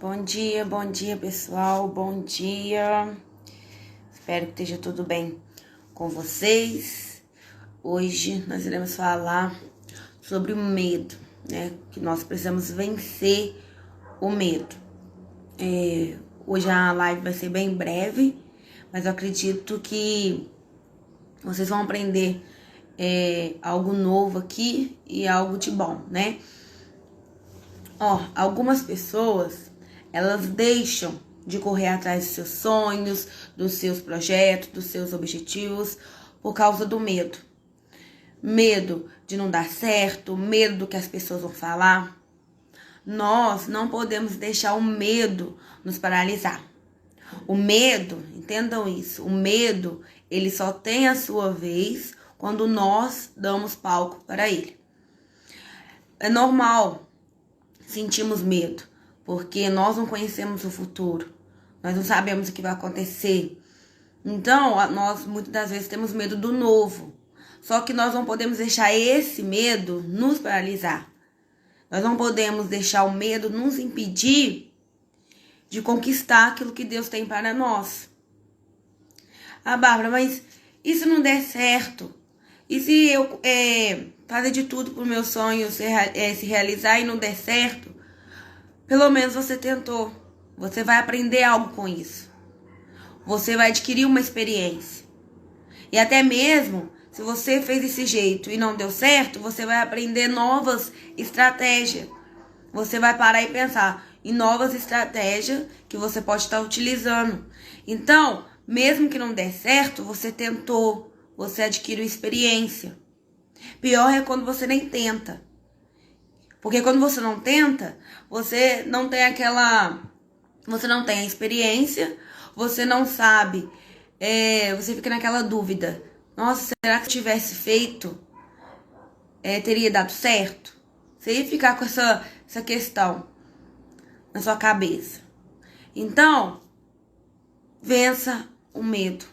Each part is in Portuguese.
Bom dia pessoal, bom dia. Espero que esteja tudo bem com vocês. Hoje nós iremos falar sobre o medo, né? Que nós precisamos vencer o medo. Hoje a live vai ser bem breve, mas eu acredito que vocês vão aprender algo novo aqui e algo de bom, né? Algumas pessoas, elas deixam de correr atrás dos seus sonhos, dos seus projetos, dos seus objetivos, por causa do medo. Medo de não dar certo, medo do que as pessoas vão falar. Nós não podemos deixar o medo nos paralisar. O medo, entendam isso, o medo, ele só tem a sua vez quando nós damos palco para ele. É normal sentirmos medo, porque nós não conhecemos o futuro, nós não sabemos o que vai acontecer. Então, nós muitas das vezes temos medo do novo, só que nós não podemos deixar esse medo nos paralisar. Nós não podemos deixar o medo nos impedir de conquistar aquilo que Deus tem para nós. Bárbara, mas e se não der certo? E se eu fazer de tudo para o meu sonho se realizar e não der certo? Pelo menos você tentou. Você vai aprender algo com isso. Você vai adquirir uma experiência. E até mesmo, se você fez desse jeito e não deu certo, você vai aprender novas estratégias. Você vai parar e pensar em novas estratégias que você pode estar utilizando. Então, mesmo que não der certo, você tentou. Você adquiriu experiência. Pior é quando você nem tenta. Porque quando você não tenta, você não tem você não tem a experiência, você não sabe, você fica naquela dúvida. Nossa, será que eu tivesse feito, teria dado certo? Você ia ficar com essa questão na sua cabeça. Então, vença o medo.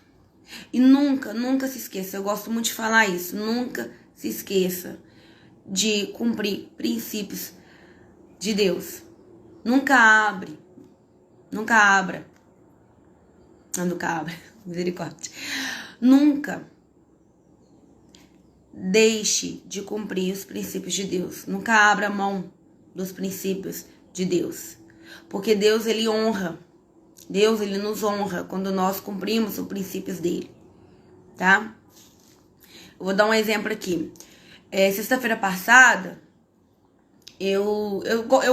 E nunca se esqueça, eu gosto muito de falar isso, nunca se esqueça de cumprir princípios de Deus. Nunca abra, misericórdia. Nunca deixe de cumprir os princípios de Deus. Nunca abra mão dos princípios de Deus. Porque Deus, ele honra. Deus, ele nos honra quando nós cumprimos os princípios dele, tá? Eu vou dar um exemplo aqui. Sexta-feira passada, eu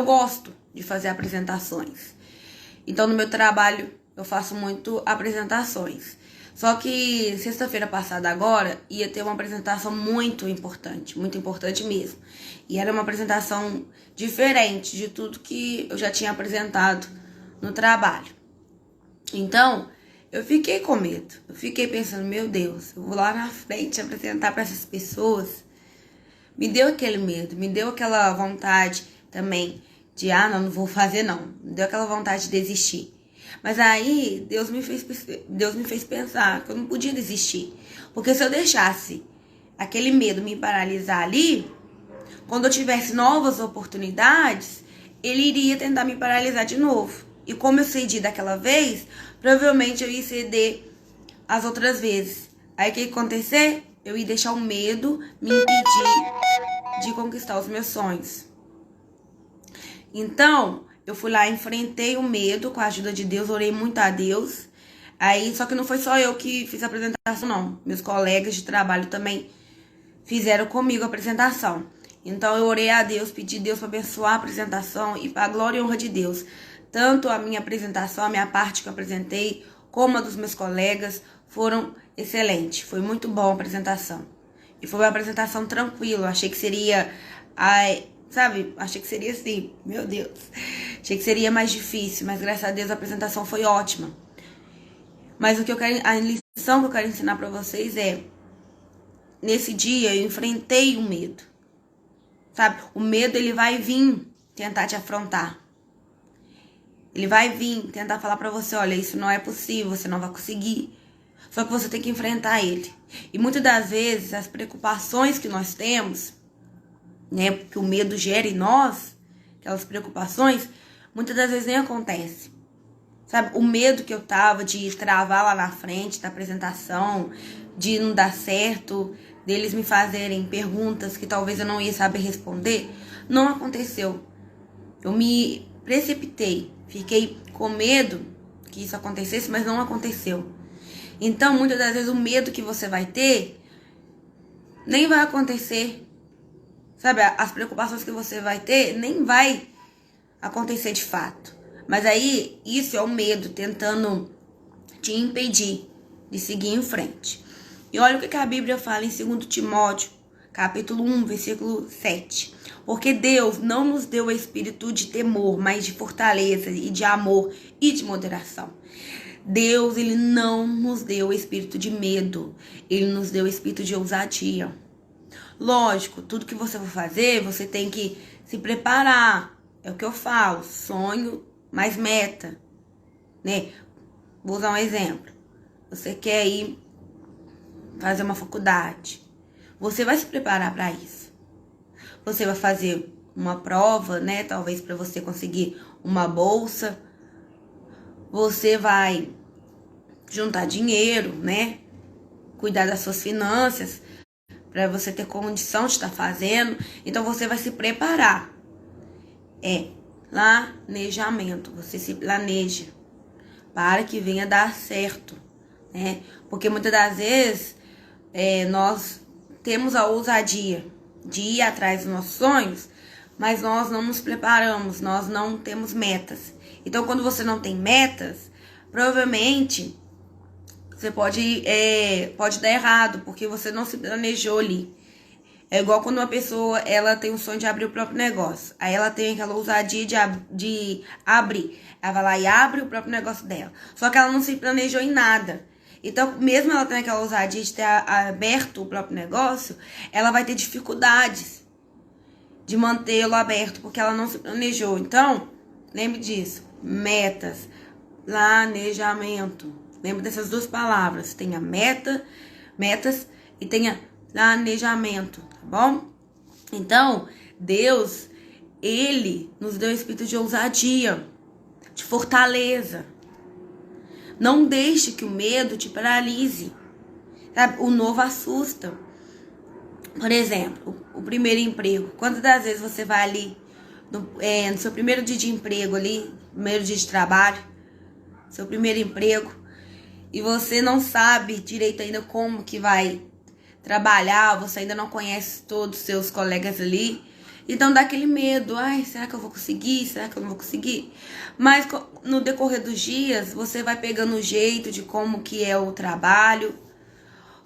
gosto de fazer apresentações. Então, no meu trabalho, eu faço muito apresentações. Só que sexta-feira passada agora, ia ter uma apresentação muito importante mesmo. E era uma apresentação diferente de tudo que eu já tinha apresentado no trabalho. Então, eu fiquei com medo. Eu fiquei pensando, meu Deus, eu vou lá na frente apresentar para essas pessoas. Me deu aquele medo, me deu aquela vontade também de, não vou fazer não. Me deu aquela vontade de desistir. Mas aí, Deus me fez pensar que eu não podia desistir. Porque se eu deixasse aquele medo me paralisar ali, quando eu tivesse novas oportunidades, ele iria tentar me paralisar de novo. E como eu cedi daquela vez, provavelmente eu ia ceder as outras vezes. Aí o que ia acontecer? Eu ia deixar o medo me impedir de conquistar os meus sonhos. Então, eu fui lá, enfrentei o medo com a ajuda de Deus, orei muito a Deus. Aí, só que não foi só eu que fiz a apresentação, não. Meus colegas de trabalho também fizeram comigo a apresentação. Então, eu orei a Deus, pedi a Deus para abençoar a apresentação e para a glória e honra de Deus. Tanto a minha apresentação, a minha parte que eu apresentei, como a dos meus colegas, foram excelentes. Foi muito bom a apresentação. E foi uma apresentação tranquila. Achei que seria, achei que seria assim, meu Deus. Achei que seria mais difícil, mas graças a Deus a apresentação foi ótima. Mas a lição que eu quero ensinar para vocês é, nesse dia eu enfrentei o medo. O medo, ele vai vir tentar te afrontar. Ele vai vir tentar falar pra você, olha, isso não é possível, você não vai conseguir. Só que você tem que enfrentar ele. E muitas das vezes, as preocupações que nós temos, né, que o medo gera em nós, aquelas preocupações, muitas das vezes nem acontece. Sabe, o medo que eu tava de travar lá na frente da apresentação, de não dar certo, deles me fazerem perguntas que talvez eu não ia saber responder, não aconteceu. Eu me precipitei, fiquei com medo que isso acontecesse, mas não aconteceu. Então, muitas das vezes, o medo que você vai ter nem vai acontecer. Sabe, as preocupações que você vai ter nem vai acontecer de fato. Mas aí, isso é o medo tentando te impedir de seguir em frente. E olha o que a Bíblia fala em 2 Timóteo, capítulo 1, versículo 7. Porque Deus não nos deu o espírito de temor, mas de fortaleza e de amor e de moderação. Deus, ele não nos deu o espírito de medo, ele nos deu o espírito de ousadia. Lógico, tudo que você for fazer, você tem que se preparar. É o que eu falo, sonho mais meta, né? Vou usar um exemplo. Você quer ir fazer uma faculdade. Você vai se preparar para isso. Você vai fazer uma prova, né? Talvez para você conseguir uma bolsa. Você vai juntar dinheiro, né? Cuidar das suas finanças para você ter condição de estar fazendo. Então você vai se preparar. Planejamento. Você se planeja para que venha dar certo, né? Porque muitas das vezes nós temos a ousadia de ir atrás dos nossos sonhos, mas nós não nos preparamos, nós não temos metas. Então, quando você não tem metas, provavelmente você pode dar errado, porque você não se planejou ali. É igual quando uma pessoa ela tem o sonho de abrir o próprio negócio. Aí ela tem aquela ousadia de abrir. Ela vai lá e abre o próprio negócio dela. Só que ela não se planejou em nada. Então, mesmo ela tendo aquela ousadia de ter aberto o próprio negócio, ela vai ter dificuldades de mantê-lo aberto, porque ela não se planejou. Então, lembre disso. Metas, planejamento. Lembre dessas duas palavras. Tenha metas e tenha planejamento, tá bom? Então, Deus, ele nos deu um espírito de ousadia, de fortaleza. Não deixe que o medo te paralise. Sabe? O novo assusta. Por exemplo, o primeiro emprego. Quantas das vezes você vai ali no seu primeiro dia de emprego ali, primeiro dia de trabalho, seu primeiro emprego, e você não sabe direito ainda como que vai trabalhar, você ainda não conhece todos os seus colegas ali, então dá aquele medo, ai, será que eu vou conseguir, será que eu não vou conseguir? Mas no decorrer dos dias, você vai pegando o jeito de como que é o trabalho,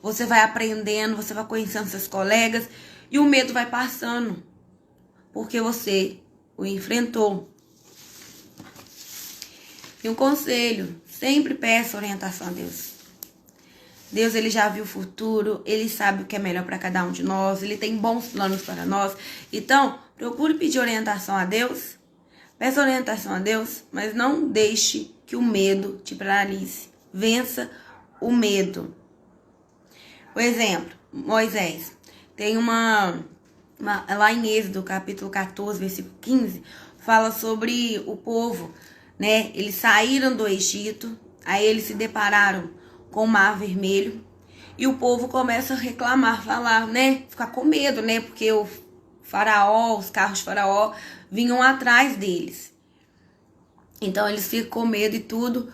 você vai aprendendo, você vai conhecendo seus colegas, e o medo vai passando, porque você o enfrentou. E um conselho, sempre peça orientação a Deus. Deus, ele já viu o futuro, ele sabe o que é melhor para cada um de nós, ele tem bons planos para nós. Então, procure pedir orientação a Deus, peça orientação a Deus, mas não deixe que o medo te paralise. Vença o medo. Por exemplo, Moisés, tem lá em Êxodo, capítulo 14, versículo 15, fala sobre o povo, né? Eles saíram do Egito, aí eles se depararam com o Mar Vermelho, e o povo começa a reclamar, falar, né? Ficar com medo, né? Porque o faraó, os carros de faraó vinham atrás deles. Então eles ficam com medo e tudo.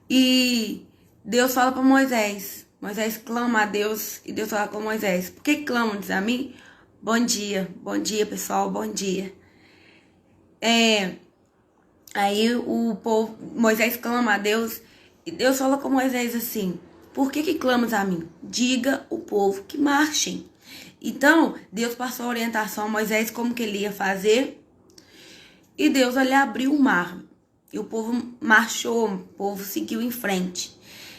E Deus fala para Moisés. Moisés clama a Deus e Deus fala com Moisés: por que clamam a mim? Bom dia pessoal, bom dia. Aí Moisés clama a Deus e Deus fala com Moisés assim: por que clamas a mim? Diga o povo que marchem. Então, Deus passou a orientação a Moisés como que ele ia fazer. E Deus ali abriu o mar. E o povo marchou, o povo seguiu em frente.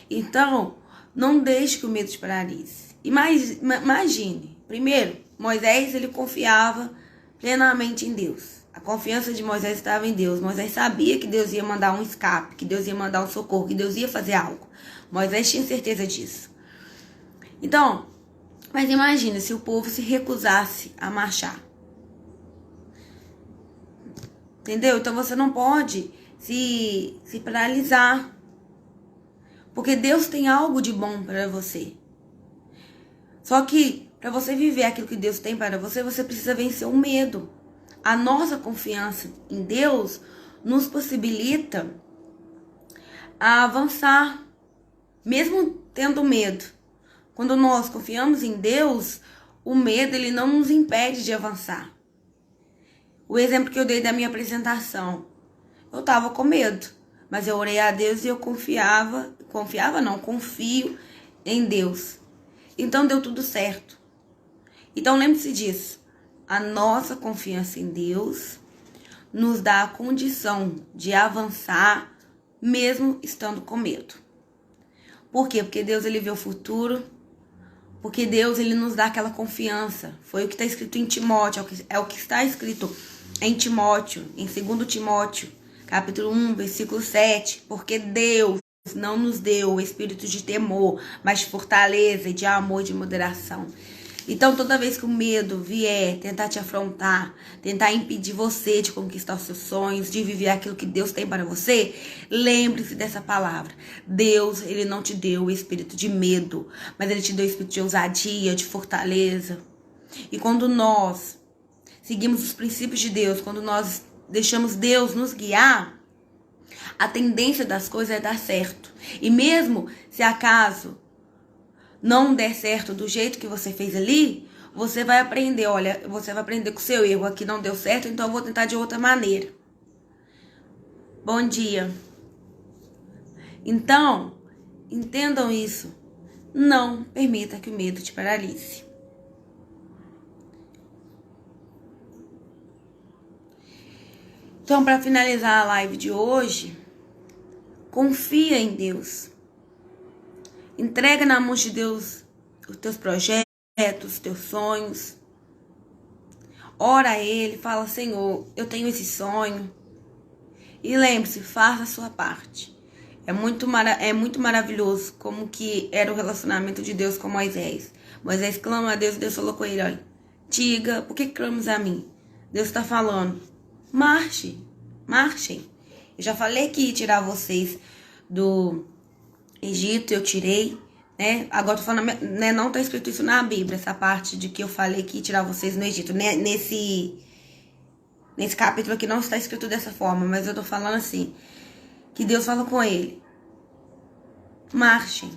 Então, não deixe que o medo te paralise. Imagine, primeiro, Moisés ele confiava plenamente em Deus. A confiança de Moisés estava em Deus. Moisés sabia que Deus ia mandar um escape, que Deus ia mandar um socorro, que Deus ia fazer algo. Moisés tinha certeza disso. Então, mas imagina se o povo se recusasse a marchar. Entendeu? Então você não pode se paralisar. Porque Deus tem algo de bom para você. Só que para você viver aquilo que Deus tem para você, você precisa vencer o medo. A nossa confiança em Deus nos possibilita a avançar, mesmo tendo medo. Quando nós confiamos em Deus, o medo ele não nos impede de avançar. O exemplo que eu dei da minha apresentação, eu estava com medo, mas eu orei a Deus e eu confio em Deus. Então deu tudo certo. Então lembre-se disso. A nossa confiança em Deus nos dá a condição de avançar mesmo estando com medo. Por quê? Porque Deus ele vê o futuro. Porque Deus ele nos dá aquela confiança. Foi o que está escrito em Timóteo. É o que está escrito em Timóteo, em 2 Timóteo, capítulo 1, versículo 7. Porque Deus não nos deu o espírito de temor, mas de fortaleza, de amor e de moderação. Então, toda vez que o medo vier tentar te afrontar, tentar impedir você de conquistar os seus sonhos, de viver aquilo que Deus tem para você, lembre-se dessa palavra. Deus, ele não te deu o espírito de medo, mas ele te deu o espírito de ousadia, de fortaleza. E quando nós seguimos os princípios de Deus, quando nós deixamos Deus nos guiar, a tendência das coisas é dar certo. E mesmo se acaso não der certo do jeito que você fez ali, você vai aprender, olha, você vai aprender com o seu erro, aqui não deu certo, então eu vou tentar de outra maneira. Bom dia. Então, entendam isso. Não permita que o medo te paralise. Então, para finalizar a live de hoje, confia em Deus. Entrega na mão de Deus os teus projetos, os teus sonhos. Ora a Ele, fala, Senhor, eu tenho esse sonho. E lembre-se, faça a sua parte. É muito maravilhoso como que era o relacionamento de Deus com Moisés. Moisés clama a Deus, Deus falou com ele, olha, diga, por que clamas a mim? Deus está falando, marchem. Eu já falei que ia tirar vocês do Egito, eu tirei, né? Agora tô falando, né? Não tá escrito isso na Bíblia, essa parte de que eu falei que ia tirar vocês no Egito, né? Nesse capítulo aqui não está escrito dessa forma, mas eu tô falando assim, que Deus fala com ele, marchem.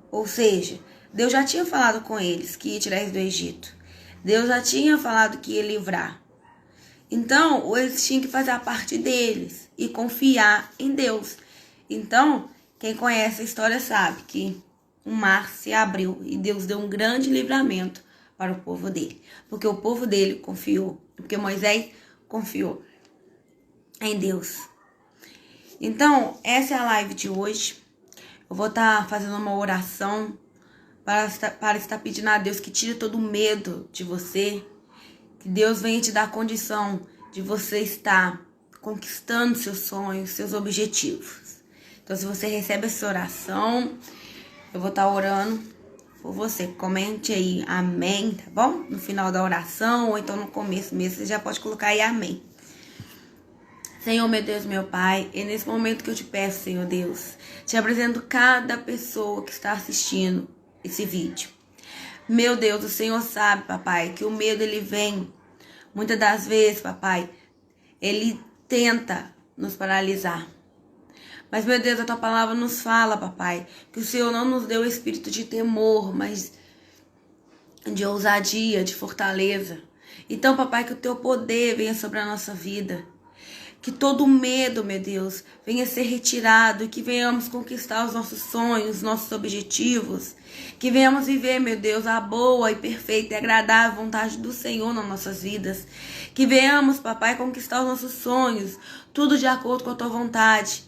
Ou seja, Deus já tinha falado com eles que ia tirar eles do Egito. Deus já tinha falado que ia livrar. Então, eles tinham que fazer a parte deles e confiar em Deus. Então, quem conhece a história sabe que o mar se abriu e Deus deu um grande livramento para o povo dele. Porque o povo dele confiou. Porque Moisés confiou em Deus. Então, essa é a live de hoje. Eu vou estar fazendo uma oração para estar pedindo a Deus que tire todo o medo de você. Que Deus venha te dar condição de você estar conquistando seus sonhos, seus objetivos. Então, se você recebe essa oração, eu vou estar orando por você. Comente aí, amém, tá bom? No final da oração, ou então no começo mesmo, você já pode colocar aí, amém. Senhor, meu Deus, meu Pai, é nesse momento que eu te peço, Senhor Deus, te apresento cada pessoa que está assistindo esse vídeo. Meu Deus, o Senhor sabe, papai, que o medo, ele vem. Muitas das vezes, papai, ele tenta nos paralisar. Mas, meu Deus, a tua palavra nos fala, papai, que o Senhor não nos deu o espírito de temor, mas de ousadia, de fortaleza. Então, papai, que o teu poder venha sobre a nossa vida. Que todo medo, meu Deus, venha ser retirado e que venhamos conquistar os nossos sonhos, nossos objetivos. Que venhamos viver, meu Deus, a boa e perfeita e agradável vontade do Senhor nas nossas vidas. Que venhamos, papai, conquistar os nossos sonhos, tudo de acordo com a tua vontade.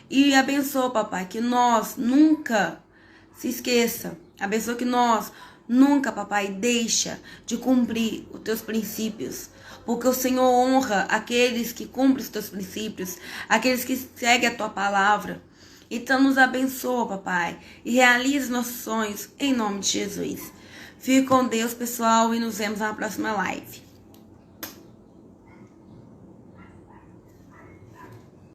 E abençoa, papai, que nós nunca se esqueça. Abençoa que nós nunca, papai, deixa de cumprir os teus princípios. Porque o Senhor honra aqueles que cumprem os teus princípios, aqueles que seguem a tua palavra. Então nos abençoa, papai, e realize nossos sonhos em nome de Jesus. Fique com Deus, pessoal, e nos vemos na próxima live.